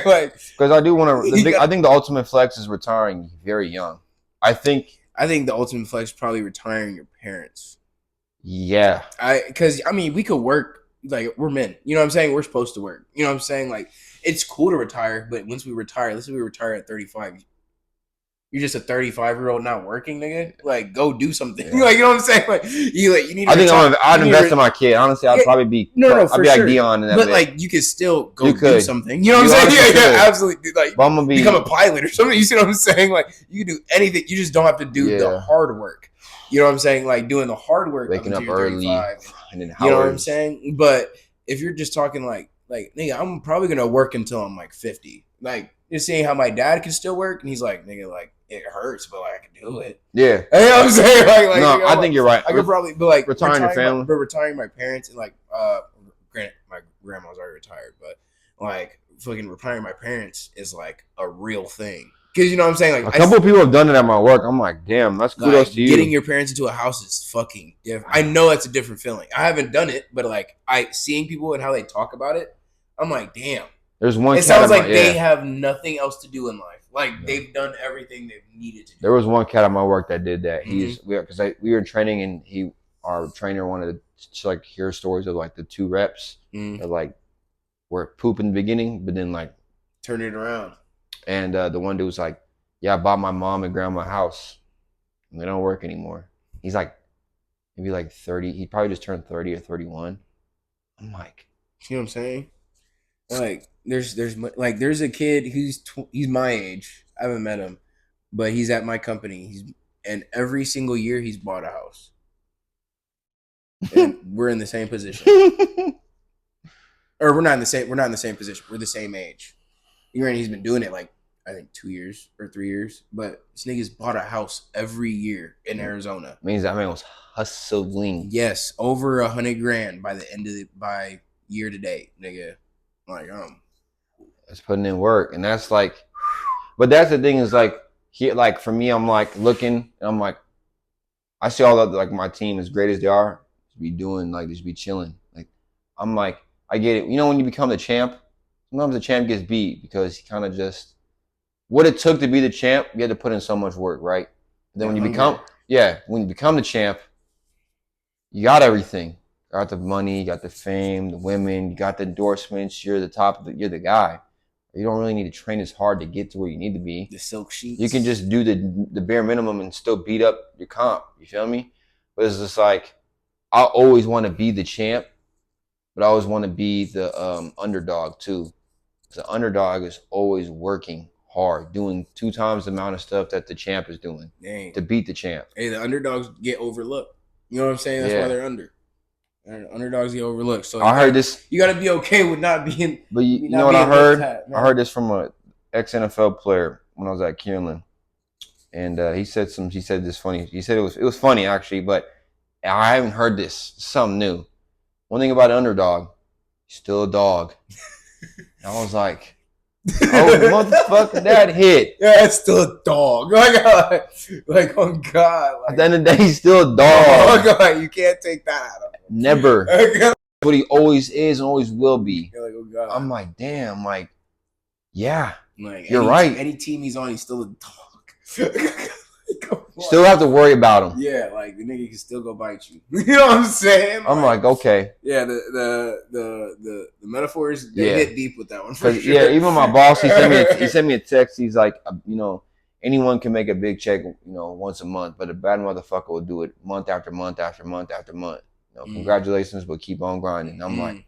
B: Like, because I do want to. I think the ultimate flex is retiring very young. I think
A: the ultimate flex is probably retiring your parents.
B: Yeah.
A: Because we could work. Like, we're men. You know what I'm saying? We're supposed to work. You know what I'm saying? Like, it's cool to retire, but once we retire, let's say we retire at 35. You're just a 35-year-old not working, nigga. Like, go do something. Yeah. Like, you know what I'm saying? Like, you need.
B: I'd invest in my kid. Honestly, I'd probably be. I'd be like Dion in that.
A: But like, you could still go do something. You know what I'm saying? Yeah, absolutely. Like, become a pilot or something. You see what I'm saying? Like, you can do anything. You just don't have to do the hard work. You know what I'm saying? Like, doing the hard work,
B: waking up early,
A: and then you know what I'm saying? But if you're just talking like, nigga, I'm probably gonna work until I'm like 50. Like, you're seeing how my dad can still work, and he's like, nigga, like, it hurts, but like, I can do it.
B: Yeah,
A: you know what I'm saying? Like,
B: no, I think you're right.
A: I could probably, but like,
B: retiring your family,
A: retiring my parents, and like, granted, my grandma's already retired, but like, fucking retiring my parents is like a real thing. Because you know what I'm saying? Like,
B: a couple of people have done it at my work. I'm like, damn, that's kudos to you.
A: Getting your parents into a house is fucking different. I know that's a different feeling. I haven't done it, but like, seeing people and how they talk about it, I'm like, damn.
B: There's one.
A: It sounds like they have nothing else to do in life. Like, they've done everything they've needed to do.
B: There was one cat at my work that did that. Because we were in training, and our trainer wanted to like hear stories of like the 2 reps that like were poop in the beginning, but then like
A: turn it around.
B: And the one dude was like, "Yeah, I bought my mom and grandma a house, and they don't work anymore." He's like, maybe like 30. He probably just turned 30 or 31. I'm like,
A: you know what I'm saying? Like, there's a kid who's he's my age. I haven't met him, but he's at my company. And every single year he's bought a house. And we're in the same position, or we're not in the same position. We're the same age. He's been doing it like, I think 2 years or 3 years, but this nigga's bought a house every year in Arizona.
B: Means that man was hustling.
A: Yes, over $100,000 by year to date, nigga. Like,
B: it's putting in work, and that's like, but that's the thing is like, like for me, I'm like looking and I'm like, I see all of like my team as great as they are, just be doing like just be chilling. Like I'm like, I get it. You know when you become the champ, sometimes the champ gets beat because he kind of just what it took to be the champ, you had to put in so much work, right? And then when you become the champ, you got everything. You got the money, you got the fame, the women, you got the endorsements, you're the top of you're the guy. You don't really need to train as hard to get to where you need to be.
A: The silk sheets.
B: You can just do the bare minimum and still beat up your comp. You feel me? But it's just like I always want to be the champ, but I always want to be the underdog too. The underdog is always working hard, doing 2 times the amount of stuff that the champ is doing to beat the champ.
A: Hey, the underdogs get overlooked. You know what I'm saying? That's why they're under. Underdogs get overlooked. So
B: I heard this.
A: You got to be okay with not being.
B: But you know what I heard? I heard this from a ex-NFL player when I was at Kierland, and he said this funny. He said it was funny actually, but I haven't heard this. Something new. One thing about an underdog, he's still a dog. And I was like, oh motherfucker, that hit.
A: Yeah, it's still a dog. Like oh God. Like,
B: at the end of the day, he's still a dog.
A: Oh God, you can't take that out of him.
B: Never. But he always is and always will be.
A: You're like, oh God.
B: I'm like, damn, like, yeah.
A: Like,
B: you're right.
A: Any team he's on, he's still a dog.
B: Still have to worry about him.
A: Yeah, like the nigga can still go bite you. You know what I'm saying?
B: I'm like okay.
A: Yeah, the metaphors they hit deep with that one. For sure.
B: Yeah, even my boss he sent me a text. He's like, you know, anyone can make a big check, you know, once a month, but a bad motherfucker will do it month after month after month after month. You know, congratulations, but keep on grinding. I'm like,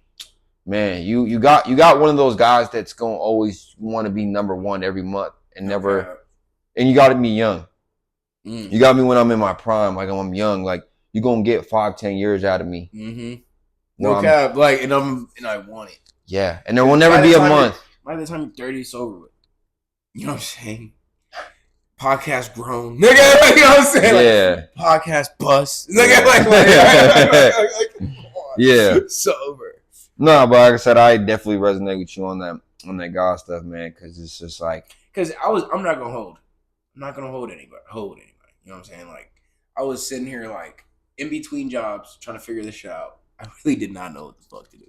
B: man, you got one of those guys that's gonna always want to be number one every month and never, and you got me young. You got me when I'm in my prime, like I'm young. Like you're gonna get 5-10 years out of me.
A: No cap, like and I want it.
B: Yeah, and there will never be a month.
A: By the time you're 30, it's over with. You know what I'm saying? Podcast grown, nigga. You know what I'm saying?
B: Yeah.
A: Like, podcast bust, nigga. Like,
B: yeah.
A: It's over.
B: No, but like I said, I definitely resonate with you on that God stuff, man. Because it's just like,
A: I'm not gonna hold anybody. You know what I'm saying? Like, I was sitting here like in between jobs trying to figure this shit out. I really did not know what the fuck to do.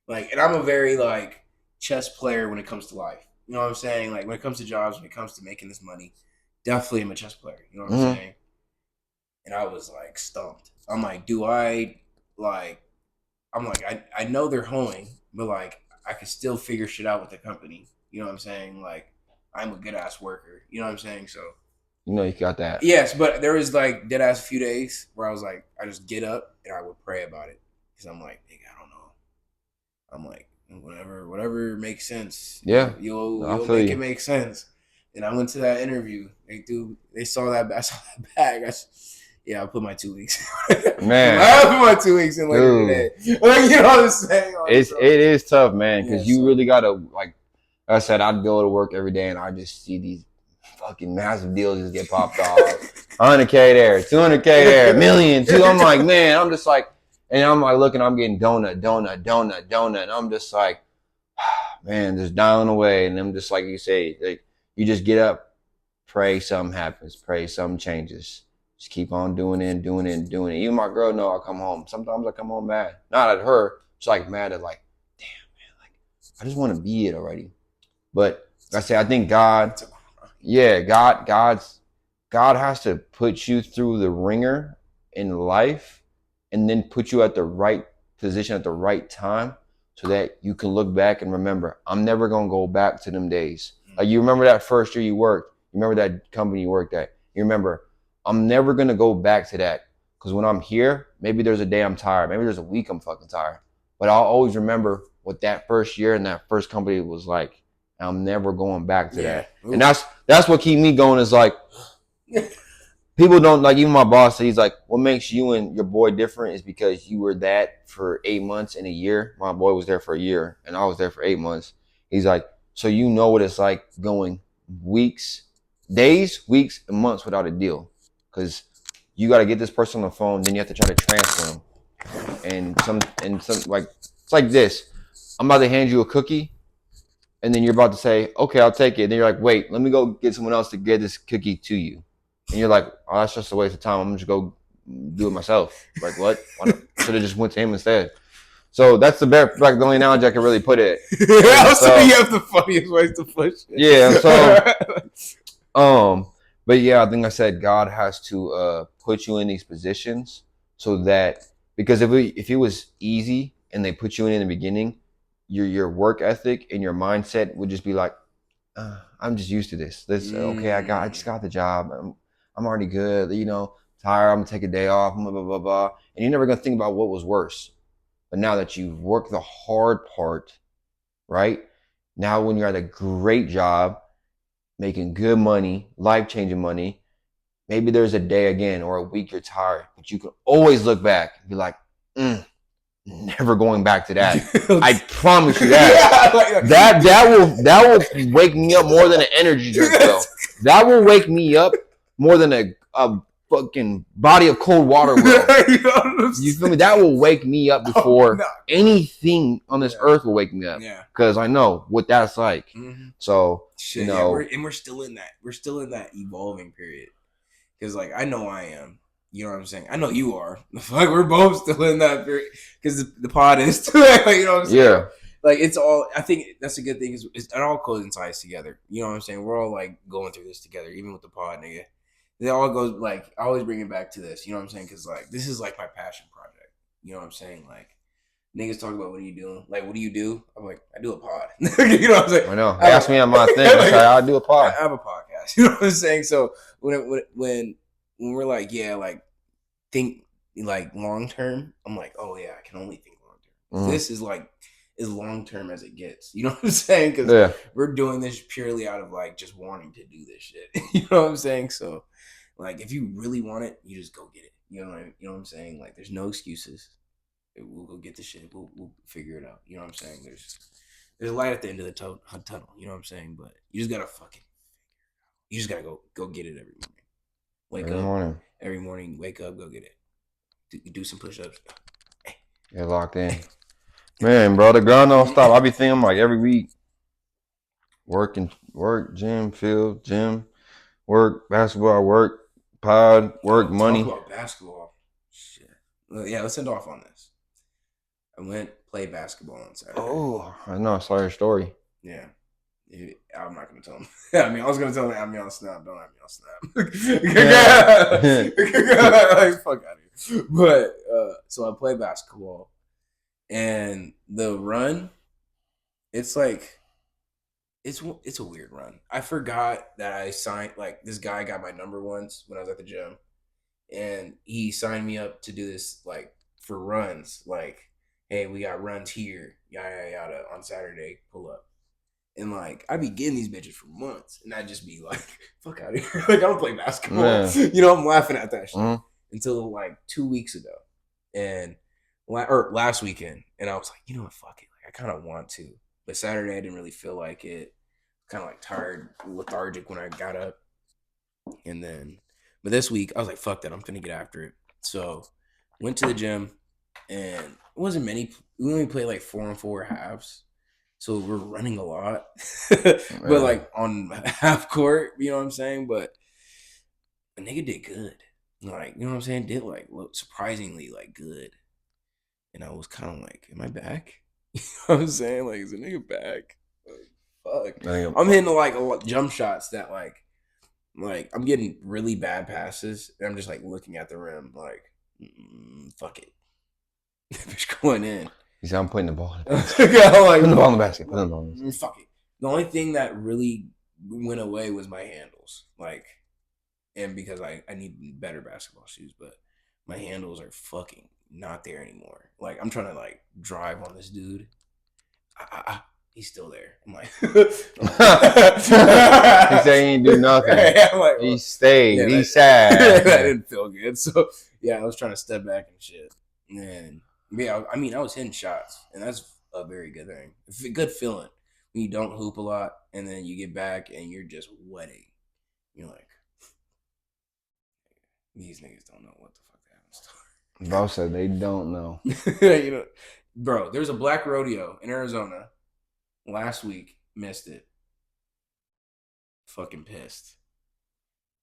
A: Like, and I'm a very like chess player when it comes to life. You know what I'm saying? Like when it comes to jobs, when it comes to making this money, definitely I'm a chess player. You know what I'm saying? And I was like stumped. I'm like, I know they're hoeing, but like I could still figure shit out with the company. You know what I'm saying? Like I'm a good ass worker. You know what I'm saying? So
B: you know you got that.
A: Yes, but there was like dead ass a few days where I was like, I just get up and I would pray about it because I'm like, nigga, I don't know. I'm like, whatever makes sense.
B: Yeah,
A: you'll make it make sense. And I went to that interview. They saw that. I saw that bag. I put my 2 weeks.
B: Man,
A: I put my 2 weeks in later today. Like, you know what I'm saying? Like,
B: it is tough, man, because you really gotta like I said, I'd go to work every day and I just see these fucking massive deals just get popped off. 100K there, 200K there, $1 million, too. I'm like, man, I'm just like, and I'm like looking, I'm getting donut. And I'm just like, man, just dialing away. And I'm just like you say, like, you just get up, pray something happens, pray something changes. Just keep on doing it. Even my girl know I come home. Sometimes I come home mad. Not at her, just like mad at like, damn, man, like, I just want to be it already. But like I say, I think God has to put you through the ringer in life and then put you at the right position at the right time so that you can look back and remember, I'm never going to go back to them days. Like you remember that first year you worked, you remember that company you worked at, you remember, I'm never going to go back to that because when I'm here, maybe there's a day I'm tired, maybe there's a week I'm fucking tired, but I'll always remember what that first year and that first company was like. I'm never going back to that. Ooh. And that's what keep me going is like, people don't like, even my boss, he's like, what makes you and your boy different is because you were that for 8 months and a year. My boy was there for a year and I was there for 8 months. He's like, so you know what it's like going days, weeks, and months without a deal. Because you got to get this person on the phone, then you have to try to transfer them. And some like, it's like this. I'm about to hand you a cookie. and then you're about to say, okay, I'll take it. And then you're like, wait, let me go get someone else to get this cookie to you. And you're like, oh, that's just a waste of time. I'm just go do it myself. Like, what? Should have just went to him instead. So that's the only analogy I can really put it.
A: Yeah, so you have the funniest ways to push it.
B: Yeah, so but yeah, I think I said God has to put you in these positions so that, because if it was easy and they put you in the beginning, your work ethic and your mindset would just be like, I'm just used to this. Okay, I just got the job. I'm already good. Tired. I'm gonna take a day off. Blah blah blah blah. And you're never gonna think about what was worse. But now that you've worked the hard part, right? Now when you're at a great job, making good money, life-changing money, maybe there's a day again or a week you're tired, but you can always look back and be like, never going back to that. I promise you that. Yeah, that will wake me up more than an energy drink, bro. That will wake me up more than a fucking body of cold water will. You feel me? That will wake me up before anything on this earth will wake me up. Yeah. Because I know what that's like. Mm-hmm. So
A: shit, we're still in that. We're still in that evolving period. Because like I know I am. You know what I'm saying? I know you are. Like we're both still in that period. Because the pod is too. You know what I'm saying? Yeah. Like it's all. I think that's a good thing. It all coincides together. You know what I'm saying? We're all like going through this together, even with the pod, nigga. It all goes like I always bring it back to this. You know what I'm saying? Because like this is like my passion project. You know what I'm saying? Like niggas talk about what are you doing? Like what do you do? I'm like I do a pod. You know what I'm saying?
B: I know. Ask me on my thing. I do a pod.
A: I have a podcast. You know what I'm saying? So when we're like like think like long term, I'm like oh yeah I can only think long term. Mm-hmm. This is like as long term as it gets. You know what I'm saying? Because we're doing this purely out of like just wanting to do this shit. You know what I'm saying? So. Like, if you really want it, you just go get it. You know what I'm saying? Like, there's no excuses. We'll go get the shit. We'll figure it out. You know what I'm saying? There's a light at the end of the tunnel. You know what I'm saying? But you just gotta fucking figure it out. You just gotta go get it every morning. Every morning, wake up, go get it. Do some push-ups.
B: Hey. Get locked in. Man, bro, the grind don't stop. I be thinking like every week, work, gym, field, gym, work, basketball, work, pod, work, money.
A: Talk about basketball. Shit. Well, yeah, let's end off on this. I went play basketball on Saturday.
B: Oh, I know. I saw your story.
A: Yeah. I'm not going to tell him. I mean, I was going to tell him, add me on Snap. Don't add me on Snap. Like, fuck out of here. But, so I play basketball. And the run, it's like, it's a weird run. I forgot that I signed, like, this guy got my number once when I was at the gym. And he signed me up to do this, like, for runs. Like, hey, we got runs here, yada, yada, on Saturday, pull up. And, like, I be getting these bitches for months. And I'd just be like, fuck out of here. Like, I don't play basketball. Yeah. You know, I'm laughing at that shit. Mm-hmm. Until, like, 2 weeks ago. And, or last weekend. And I was like, you know what, fuck it. Like, I kind of want to. But Saturday, I didn't really feel like it. Kind of, like, tired, lethargic when I got up. And then, but this week, I was like, fuck that. I'm finna get after it. So, went to the gym. And it wasn't many. We only played, like, 4-on-4 halves. So we're running a lot, but like on half court, you know what I'm saying? But a nigga did good. Like, you know what I'm saying? Did like surprisingly like good. And I was kind of like, am I back? You know what I'm saying? Like, is a nigga back? Like, fuck. I'm hitting like a lot jump shots that like I'm getting really bad passes. And I'm just like looking at the rim like, fuck it. Bitch going in.
B: He said, I'm putting the ball in the basket. Put the ball in the basket. Put the ball in the basket.
A: Fuck it. The only thing that really went away was my handles. Like, and because I need better basketball shoes, but my handles are fucking not there anymore. Like, I'm trying to, like, drive on this dude. He's still there. I'm like...
B: He said he ain't do nothing. Like, he stayed. Yeah, he sad.
A: That didn't feel good. So, yeah, I was trying to step back and shit. And... yeah, I mean, I was hitting shots, and that's a very good thing. It's a good feeling when you don't hoop a lot, and then you get back, and you're just wetting. You're like, these niggas don't know what the fuck happens to them.
B: Bro said they don't know.
A: You know, bro, there was a black rodeo in Arizona last week, Missed it. Fucking pissed.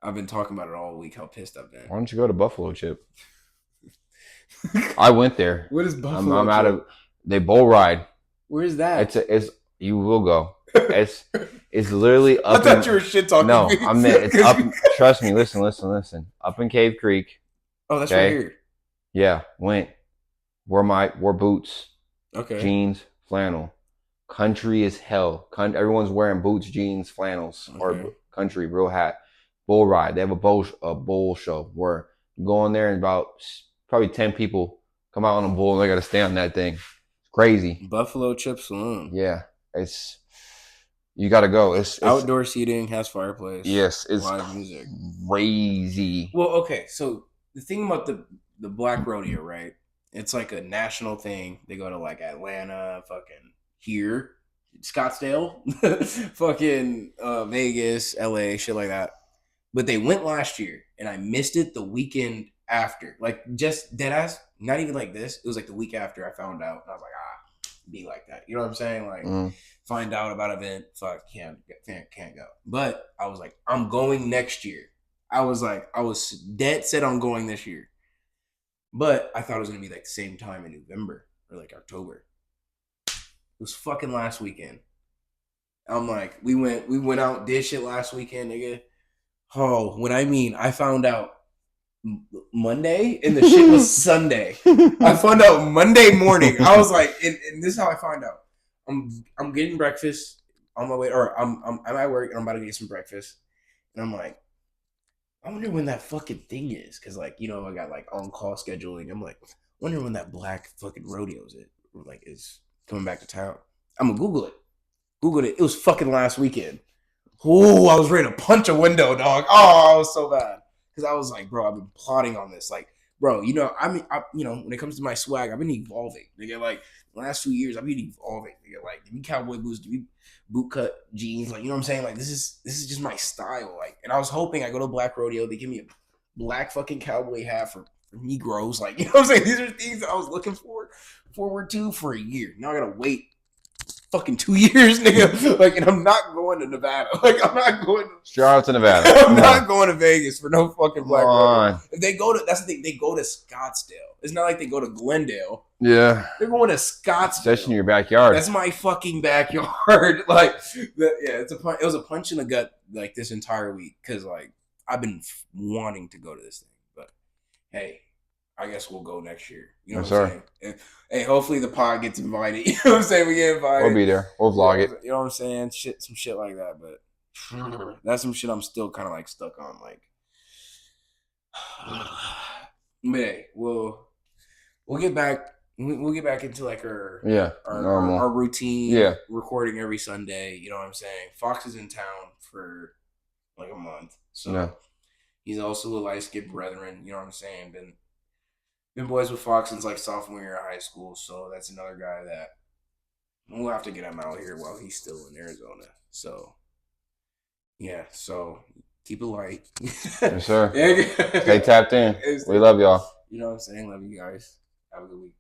A: I've been talking about it all week. How pissed I've been.
B: Why don't you go to Buffalo Chip? I went there.
A: What is Buffalo?
B: I'm out of. They bull ride.
A: Where is that?
B: It's you will go. It's literally up.
A: I thought you were shit talking.
B: No, I mean it's up. Trust me. Listen. Up in Cave Creek.
A: Oh, that's right here.
B: Yeah, went. Wore boots.
A: Okay.
B: Jeans, flannel. Country as hell. Everyone's wearing boots, jeans, flannels, or country, real hat. Bull ride. They have a bull show where you go in there and about probably 10 people come out on a bull and they got to stay on that thing. It's crazy.
A: Buffalo Chip Saloon.
B: Yeah, you got to go. It's
A: outdoor seating, has fireplace.
B: Yes, it's
A: live music.
B: Crazy.
A: Well, okay, so the thing about the Black Rodeo, right? It's like a national thing. They go to like Atlanta, fucking here, Scottsdale, fucking Vegas, LA, shit like that. But they went last year, and I missed it the weekend after. Like, just deadass, not even like this. It was like the week after I found out. And I was like, be like that. You know what I'm saying? Like, find out about event, fuck, can't go. But I was like, I'm going next year. I was dead set on going this year. But I thought it was going to be like the same time in November or like October. It was fucking last weekend. I'm like, we went out, did shit last weekend, nigga. Oh, when I mean, I found out Monday and the shit was Sunday. I found out Monday morning. I was like, and this is how I find out. I'm getting breakfast on my way, or I'm at work and I'm about to get some breakfast, and I'm like, I wonder when that fucking thing is, because like, you know, I got like on call scheduling. I'm like, wonder when that black fucking rodeo is coming back to town. I'm gonna Google it. Googled it. It was fucking last weekend. Oh, I was ready to punch a window, dog. Oh, I was so bad because I was like, bro, I've been plotting on this. Like, bro, you know, you know, when it comes to my swag, I've been evolving. Nigga, like the last few years, I've been evolving. Nigga, like give me cowboy boots, give me boot cut jeans, like you know what I'm saying. Like this is just my style. Like, and I was hoping I go to Black Rodeo, they give me a black fucking cowboy hat for Negroes. Like, you know what I'm saying. These are things that I was looking forward to for a year. Now I gotta wait fucking 2 years, nigga. Like, and I'm not going to Nevada. Like, I'm not going
B: straight out to Nevada.
A: I'm not going to Vegas for no fucking Black Rodeo. If they go to, that's the thing, they go to Scottsdale. It's not like they go to Glendale.
B: Yeah.
A: They're going to Scottsdale.
B: That's in your backyard.
A: That's my fucking backyard. Like, yeah, it was a punch in the gut like this entire week because like I've been wanting to go to this thing, but hey, I guess we'll go next year. You know what I'm saying? And, hey, hopefully the pod gets invited. You know what I'm saying? We get invited.
B: We'll be there. We'll vlog it.
A: You know what I'm saying? Some shit like that. But that's some shit I'm still kind of like stuck on. Like, but hey, we'll get back. We'll get back into like our routine.
B: Yeah,
A: recording every Sunday. You know what I'm saying? Fox is in town for like a month, so he's also a light-skinned brethren. You know what I'm saying? Been boys with Fox since like sophomore year of high school, so that's another guy that we'll have to get him out here while he's still in Arizona. So yeah, so keep it light.
B: Yes, sir. Stay tapped in. We love y'all.
A: You know what I'm saying? Love you guys. Have a good week.